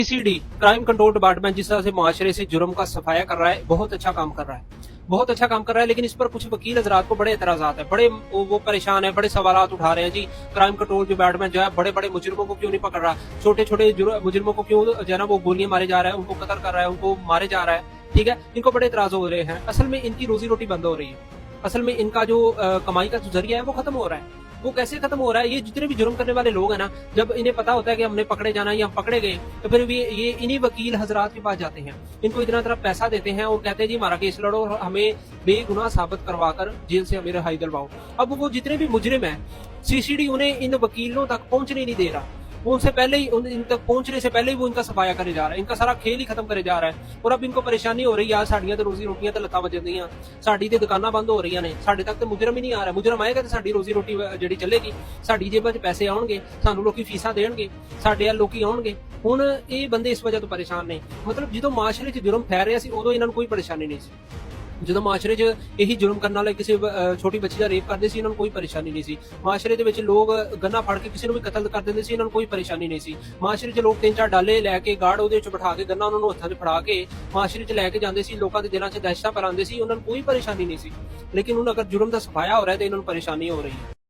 CCD crime control department जिस तरह से माशरे से जुर्म का सफाया कर रहा है, बहुत अच्छा काम कर रहा है, बहुत अच्छा काम कर रहा है। लेकिन इस पर कुछ वकील हजरात को बड़े एतराजात है, बड़े वो परेशान है, बड़े सवालात उठा रहे हैं जी। क्राइम कंट्रोल डिपार्टमेंट जो है बड़े बड़े मुजरिमों को क्यों नहीं पकड़ रहा, छोटे छोटे मुजरिमों को क्यों जो है ना वो गोलियां मारे जा रहा है, उनको कत्ल कर रहा है, उनको मारे जा रहा है। ठीक है, इनको बड़े एतराज हो रहे हैं। असल में इनकी रोजी रोटी बंद हो रही है, असल में इनका जो कमाई का जो जरिया है वो खत्म हो रहा है। वो कैसे खत्म हो रहा है? ये जितने भी जुर्म करने वाले लोग हैं ना, जब इन्हें पता होता है कि हमने पकड़े जाना या हम पकड़े गए, तो फिर ये इन्हीं वकील हजरात के पास जाते हैं, इनको इतना तरह पैसा देते हैं और कहते हैं जी हमारा केस लड़ो और हमें बेगुनाह साबित करवाकर जेल से हमें रिहाई दिलवाओ। अब वो जितने भी मुजरिम है, सीसीडी उन्हें इन वकीलों तक पहुंचने नहीं दे रहा, वो उनसे पहले ही इन तक पहुंचने से पहले ही वो इनका सफाया करे जा रहा है, इनका सारा खेल ही खत्म करे जा रहा है। और अब इनको परेशानी हो रही है, साड़ियां तो रोजी रोटियां तो लत्तां वजदियां, साड़ी ते दुकानां बंद हो रही ने, साडे तक तो मुजरम ही नहीं आ रहा। मुजरम आएगा तो साडी रोजी रोटी ਜਿਹੜੀ ਚੱਲੇਗੀ, ਸਾਡੀ ਜੇਬਾਂ 'ਚ ਪੈਸੇ ਆਉਣਗੇ, ਸਾਨੂੰ ਲੋਕੀ ਫੀਸਾਂ ਦੇਣਗੇ, ਸਾਡੇ ਵੱਲ ਲੋਕੀ ਆਉਣਗੇ। ਹੁਣ ਇਹ ਬੰਦੇ ਇਸ ਵਜ੍ਹਾ ਤੋਂ ਪਰੇਸ਼ਾਨ ਨੇ। ਮਤਲਬ ਜਦੋਂ ਮਾਸ਼ਰੇ 'ਚ ਜੁਰਮ ਫੈਲ ਰਿਹਾ ਸੀ ਉਦੋਂ ਇਹਨਾਂ ਨੂੰ ਕੋਈ ਪਰੇਸ਼ਾਨੀ ਨਹੀਂ ਸੀ। ਜਦੋਂ ਮਾਸ਼ਰੇ 'ਚ ਇਹੀ ਜ਼ੁਲਮ ਕਰਨ ਵਾਲੇ ਕਿਸੇ ਛੋਟੀ ਬੱਚੀ ਦਾ ਰੇਪ ਕਰਦੇ ਸੀ, ਇਹਨਾਂ ਨੂੰ ਕੋਈ ਪਰੇਸ਼ਾਨੀ ਨਹੀਂ ਸੀ। ਮਾਸ਼ਰੇ ਦੇ ਵਿੱਚ ਲੋਕ ਗੰਨਾ ਫੜ ਕੇ ਕਿਸੇ ਨੂੰ ਵੀ ਕਤਲ ਕਰ ਦਿੰਦੇ ਸੀ, ਇਹਨਾਂ ਨੂੰ ਕੋਈ ਪਰੇਸ਼ਾਨੀ ਨਹੀਂ ਸੀ। ਮਾਸ਼ਰੇ 'ਚ ਲੋਕ 3-4 ਡਾਲੇ ਲੈ ਕੇ ਗਾਰਡ ਉਹਦੇ ਵਿੱਚ ਬਿਠਾ ਕੇ ਗੰਨਾ ਉਹਨਾਂ ਨੂੰ ਹੱਥਾਂ 'ਚ ਫੜਾ ਕੇ ਮਾਸ਼ਰੇ 'ਚ ਲੈ ਕੇ ਜਾਂਦੇ ਸੀ, ਲੋਕਾਂ ਦੇ ਦਿਲਾਂ 'ਚ ਦਹਿਸ਼ਤਾਂ ਫੈਲਾਉਂਦੇ ਸੀ, ਉਹਨਾਂ ਨੂੰ ਕੋਈ ਪਰੇਸ਼ਾਨੀ ਨਹੀਂ ਸੀ। ਲੇਕਿਨ ਹੁਣ ਅਗਰ ਜੁਰਮ ਦਾ ਸਫਾਇਆ ਹੋ ਰਿਹਾ ਤੇ ਇਹਨਾਂ ਨੂੰ ਪਰੇਸ਼ਾਨੀ ਹੋ ਰਹੀ ਹੈ।